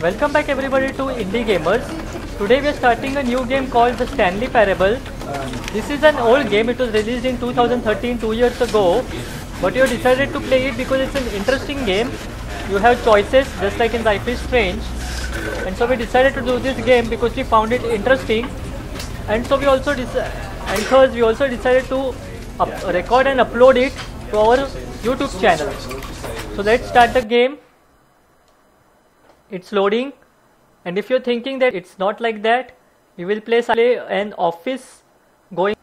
Welcome back everybody to Indie Gamers. Today we are starting a new game called the Stanley Parable. This is an old game, it was released in 2013, 2 years ago. But we have decided to play it because it's an interesting game. You have choices just like in Life is Strange. And so we decided to do this game because we found it interesting. And so we also decided to record and upload it to our YouTube channel. So let's start the game. It's loading, and if you're thinking that it's not like that, we will play an office going.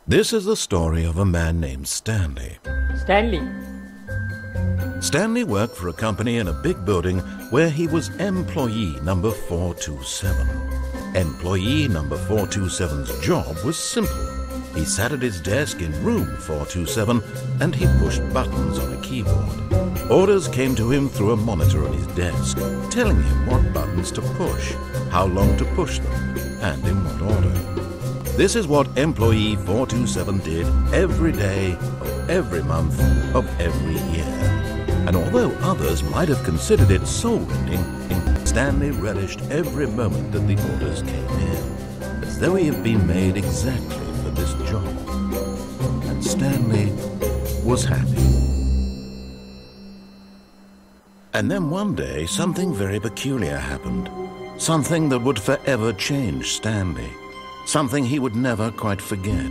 This is the story of a man named Stanley. Stanley worked for a company in a big building where he was employee number 427. Employee number 427's job was simple. He sat at his desk in room 427 and he pushed buttons on a keyboard. Orders came to him through a monitor on his desk, telling him what buttons to push, how long to push them, and in what order. This is what employee 427 did every day of every month of every year. And although others might have considered it soul-rending, Stanley relished every moment that the orders came in, as though he had been made exactly for this job. And Stanley was happy. And then one day, something very peculiar happened. Something that would forever change Stanley. Something he would never quite forget.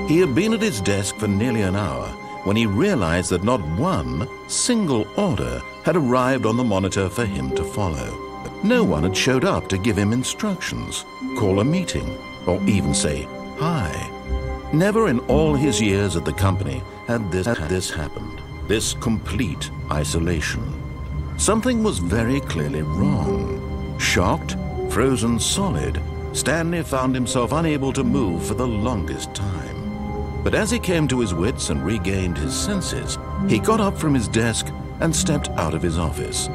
He had been at his desk for nearly an hour when he realized that not one single order had arrived on the monitor for him to follow. No one had showed up to give him instructions, call a meeting, or even say hi. Never in all his years at the company had this happened, this complete isolation. Something was very clearly wrong. Shocked, frozen solid, Stanley found himself unable to move for the longest time. But as he came to his wits and regained his senses, he got up from his desk and stepped out of his office.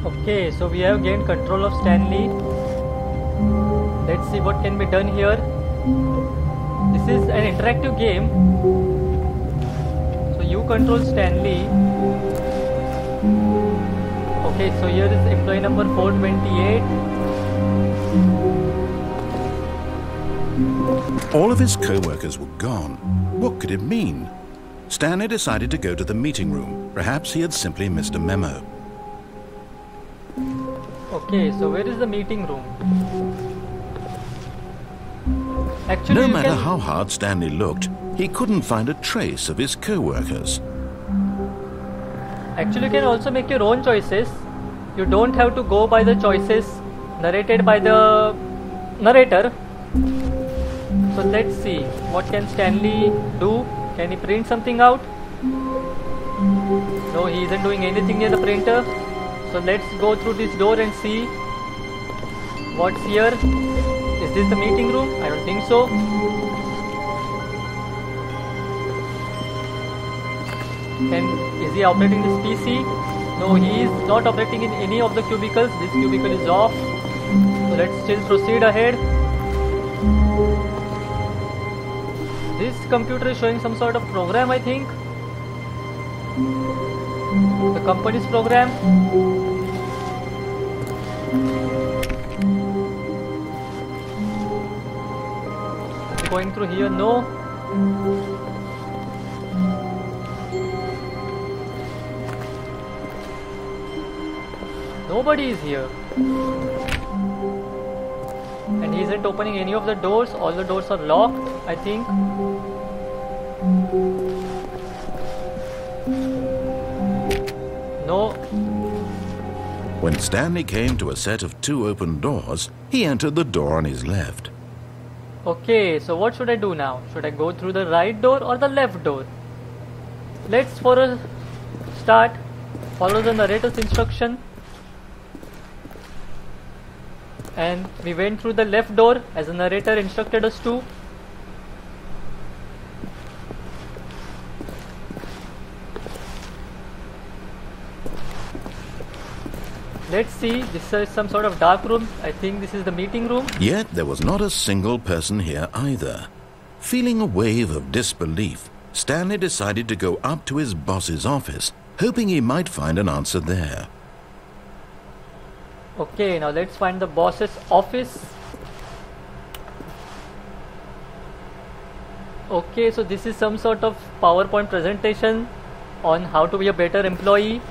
Okay, so we have gained control of Stanley. Let's see what can be done here. This is an interactive game. So you control Stanley. Okay, so here is employee number 428. All of his co-workers were gone. What could it mean? Stanley decided to go to the meeting room. Perhaps he had simply missed a memo. Okay, so where is the meeting room? Actually, no matter how hard Stanley looked, he couldn't find a trace of his co-workers. Actually, you can also make your own choices. You don't have to go by the choices narrated by the narrator. So let's see, what can Stanley do? Can he print something out? No, he isn't doing anything near the printer. So let's go through this door and see what's here. Is this the meeting room? I don't think so. Is he operating this PC? No, he is not operating in any of the cubicles. This cubicle is off. So let's still proceed ahead. This computer is showing some sort of program, I think. The company's program. Going through here, no. Nobody is here. And he isn't opening any of the doors. All the doors are locked, I think. No. When Stanley came to a set of 2 open doors, he entered the door on his left. Okay, so what should I do now? Should I go through the right door or the left door? Let's for a start follow the narrator's instruction. And we went through the left door as the narrator instructed us to. Let's see, this is some sort of dark room. I think this is the meeting room. Yet there was not a single person here either. Feeling a wave of disbelief, Stanley decided to go up to his boss's office, hoping he might find an answer there. Okay, now let's find the boss's office. Okay, so this is some sort of PowerPoint presentation on how to be a better employee.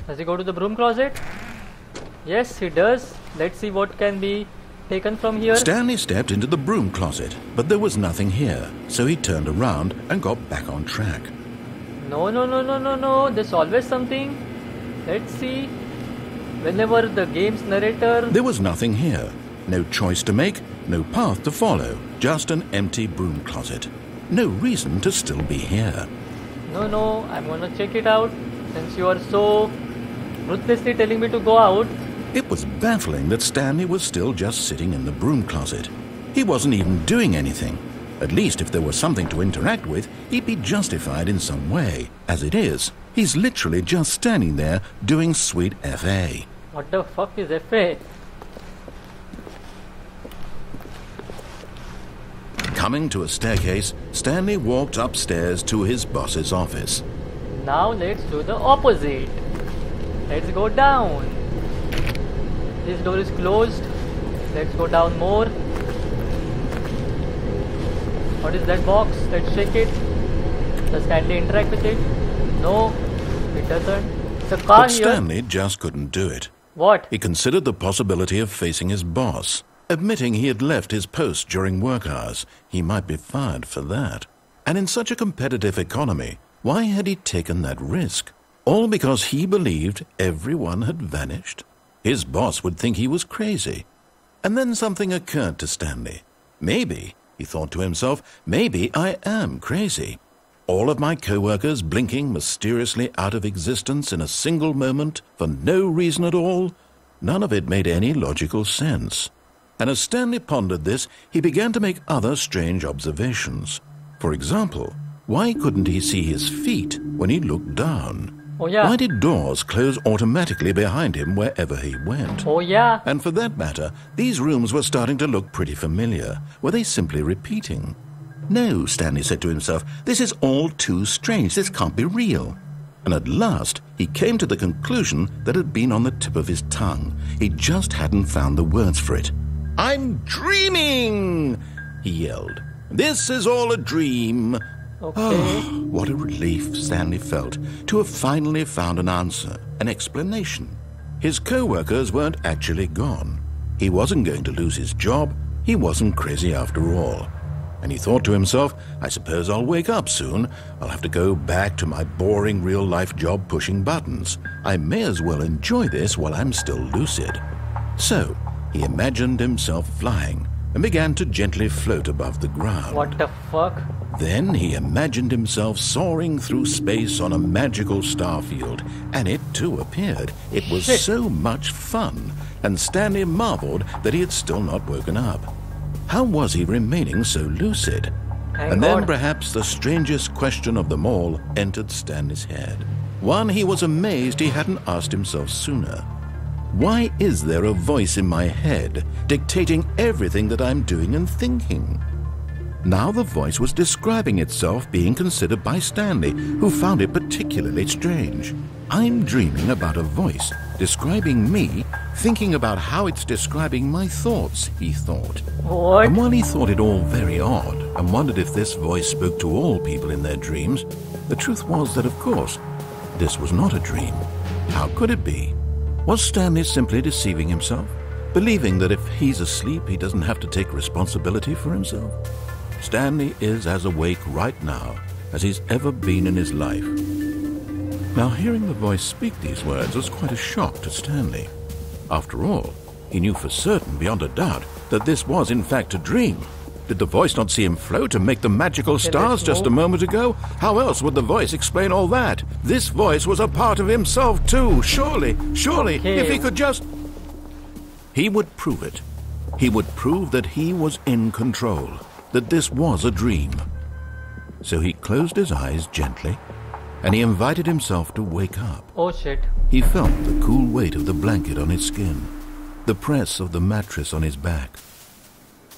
Does he go to the broom closet? Yes, he does. Let's see what can be taken from here. Stanley stepped into the broom closet, but there was nothing here, so he turned around and got back on track. No. There's always something. Let's see. Whenever the game's narrator... There was nothing here. No choice to make, no path to follow. Just an empty broom closet. No reason to still be here. No, I'm gonna check it out. Since you are so ruthlessly telling me to go out. It was baffling that Stanley was still just sitting in the broom closet. He wasn't even doing anything. At least if there was something to interact with, he'd be justified in some way. As it is, he's literally just standing there doing sweet FA. What the fuck is FA? Coming to a staircase, Stanley walked upstairs to his boss's office. Now let's do the opposite. Let's go down. This door is closed. Let's go down more. What is that box? Let's shake it. Does Stanley interact with it? No, it doesn't. It's a car But here. Stanley just couldn't do it. What? He considered the possibility of facing his boss. Admitting he had left his post during work hours, he might be fired for that. And in such a competitive economy, why had he taken that risk? All because he believed everyone had vanished? His boss would think he was crazy. And then something occurred to Stanley. Maybe, he thought to himself, maybe I am crazy. All of my co-workers blinking mysteriously out of existence in a single moment for no reason at all? None of it made any logical sense. And as Stanley pondered this, he began to make other strange observations. For example, why couldn't he see his feet when he looked down? Oh yeah. Why did doors close automatically behind him wherever he went? Oh yeah. And for that matter, these rooms were starting to look pretty familiar. Were they simply repeating? No, Stanley said to himself, this is all too strange. This can't be real. And at last, he came to the conclusion that had been on the tip of his tongue. He just hadn't found the words for it. I'm dreaming, he yelled. This is all a dream. Okay. Oh, what a relief Stanley felt to have finally found an answer, an explanation. His co-workers weren't actually gone. He wasn't going to lose his job. He wasn't crazy after all. And he thought to himself, I suppose I'll wake up soon. I'll have to go back to my boring real-life job pushing buttons. I may as well enjoy this while I'm still lucid. So, he imagined himself flying and began to gently float above the ground. What the fuck? Then he imagined himself soaring through space on a magical starfield, and it too appeared. It was Shit. so much fun, and Stanley marveled that he had still not woken up. How was he remaining so lucid? Thank And then God. perhaps the strangest question of them all entered Stanley's head. One he was amazed he hadn't asked himself sooner. Why is there a voice in my head dictating everything that I'm doing and thinking? Now the voice was describing itself being considered by Stanley, who found it particularly strange. I'm dreaming about a voice describing me, thinking about how it's describing my thoughts, he thought. What? And while he thought it all very odd and wondered if this voice spoke to all people in their dreams, the truth was that, of course, this was not a dream. How could it be? Was Stanley simply deceiving himself, believing that if he's asleep, he doesn't have to take responsibility for himself? Stanley is as awake right now as he's ever been in his life. Now, hearing the voice speak these words was quite a shock to Stanley. After all, he knew for certain, beyond a doubt, that this was in fact a dream. Did the voice not see him float and make the magical stars just a moment ago? How else would the voice explain all that? This voice was a part of himself too, surely, Okay. if he could just... He would prove it. He would prove that he was in control, that this was a dream. So he closed his eyes gently and he invited himself to wake up. Oh shit. He felt the cool weight of the blanket on his skin, the press of the mattress on his back,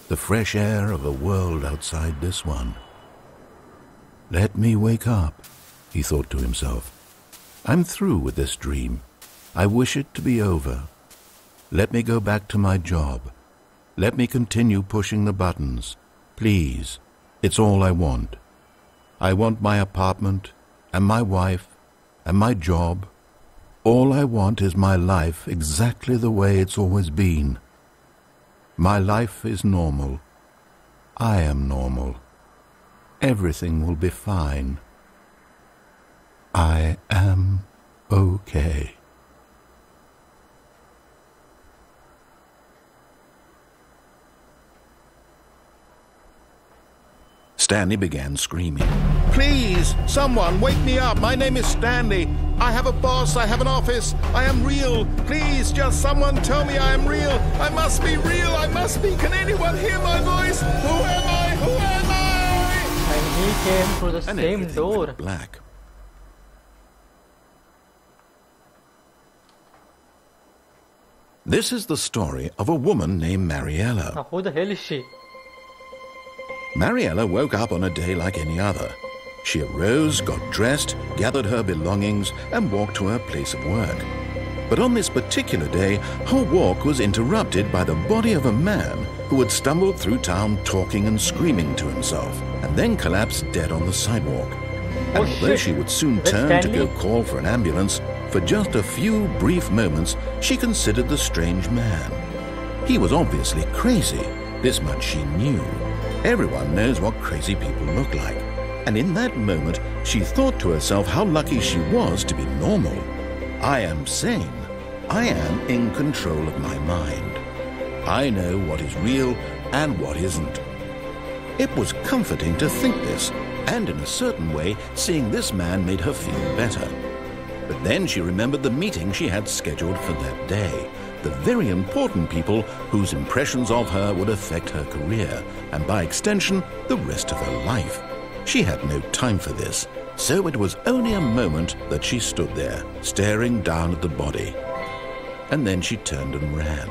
the fresh air of a world outside this one. Let me wake up, he thought to himself. I'm through with this dream. I wish it to be over. Let me go back to my job. Let me continue pushing the buttons. Please, it's all I want. I want my apartment, and my wife, and my job. All I want is my life exactly the way it's always been. My life is normal. I am normal. Everything will be fine. I am okay. Stanley began screaming. Please, someone, wake me up. My name is Stanley. I have a boss. I have an office. I am real. Please, just someone tell me I am real. I must be real. I must be. Can anyone hear my voice? Who am I? Who am I? And he came through the And same everything door. went black. This is the story of a woman named Mariella. Now, who the hell is she? Mariella woke up on a day like any other. She arose, got dressed, gathered her belongings, and walked to her place of work. But on this particular day, her walk was interrupted by the body of a man who had stumbled through town talking and screaming to himself, and then collapsed dead on the sidewalk. And Oh, although shit. she would soon That's turn to go Stanley? call for an ambulance, for just a few brief moments she considered the strange man. He was obviously crazy. This much she knew. Everyone knows what crazy people look like. And in that moment, she thought to herself how lucky she was to be normal. I am sane. I am in control of my mind. I know what is real and what isn't. It was comforting to think this, and in a certain way, seeing this man made her feel better. But then she remembered the meeting she had scheduled for that day. The very important people whose impressions of her would affect her career, and by extension, the rest of her life. She had no time for this, so it was only a moment that she stood there, staring down at the body. And then she turned and ran.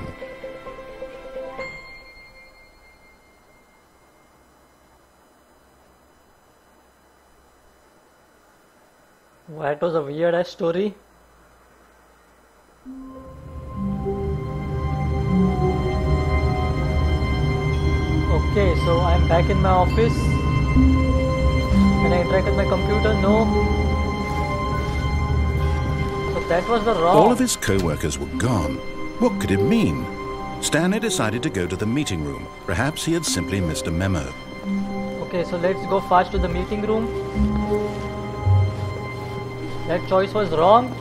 That was a weird ass story. Okay, so I'm back in my office. Can I interact with my computer? No. So that was the wrong. All of his co-workers were gone. What could it mean? Stanley decided to go to the meeting room. Perhaps he had simply missed a memo. Okay, so let's go fast to the meeting room. That choice was wrong,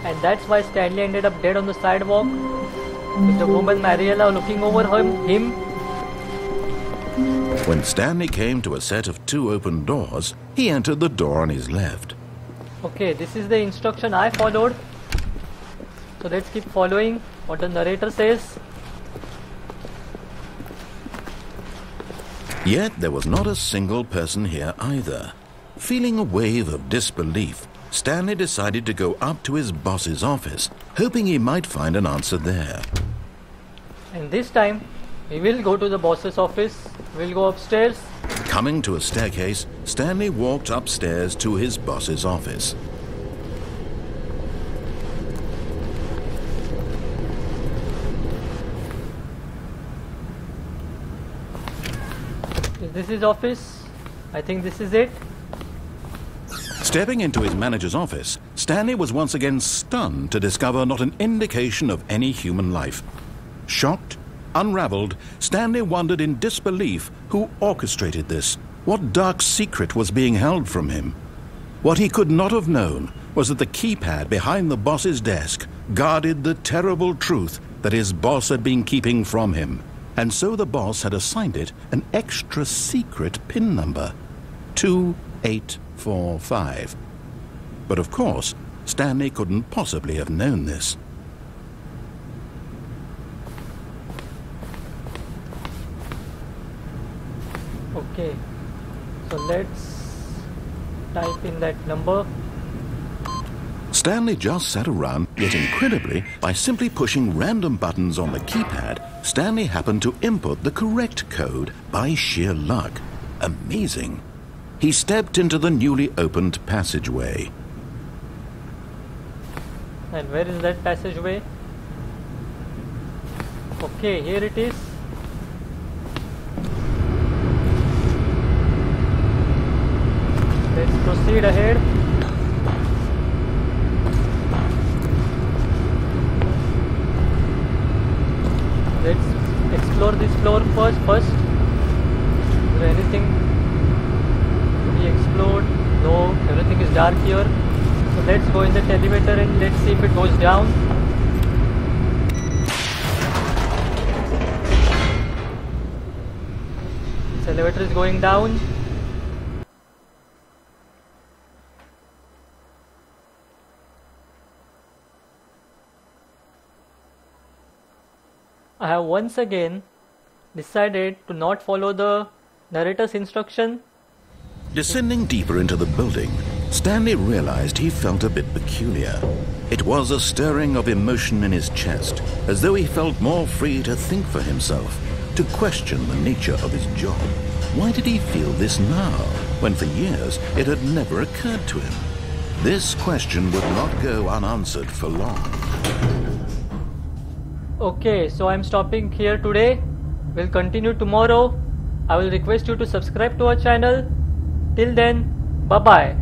and that's why Stanley ended up dead on the sidewalk with the woman Mariella looking over him. When Stanley came to a set of 2 open doors, he entered the door on his left. Okay, this is the instruction I followed. So let's keep following what the narrator says. Yet there was not a single person here either. Feeling a wave of disbelief, Stanley decided to go up to his boss's office, hoping he might find an answer there. And this time, we will go to the boss's office. We'll go upstairs. Coming to a staircase, Stanley walked upstairs to his boss's office. Is this his office? I think this is it. Stepping into his manager's office, Stanley was once again stunned to discover not an indication of any human life. Shocked, unraveled, Stanley wondered in disbelief who orchestrated this, what dark secret was being held from him. What he could not have known was that the keypad behind the boss's desk guarded the terrible truth that his boss had been keeping from him, and so the boss had assigned it an extra secret PIN number, 2845. But of course, Stanley couldn't possibly have known this. Okay, so let's type in that number. Stanley just sat around, yet incredibly, by simply pushing random buttons on the keypad, Stanley happened to input the correct code by sheer luck. Amazing. He stepped into the newly opened passageway. And where is that passageway? Okay, here it is. Let's proceed ahead. Let's explore this floor first. Is there anything to be explored? No, everything is dark here. So let's go in the elevator and let's see if it goes down. This elevator is going down. I have once again decided to not follow the narrator's instruction. Descending deeper into the building, Stanley realized he felt a bit peculiar. It was a stirring of emotion in his chest, as though he felt more free to think for himself, to question the nature of his job. Why did he feel this now, when for years it had never occurred to him? This question would not go unanswered for long. Okay, so I'm stopping here today. We'll continue tomorrow. I will request you to subscribe to our channel. Till then, bye bye.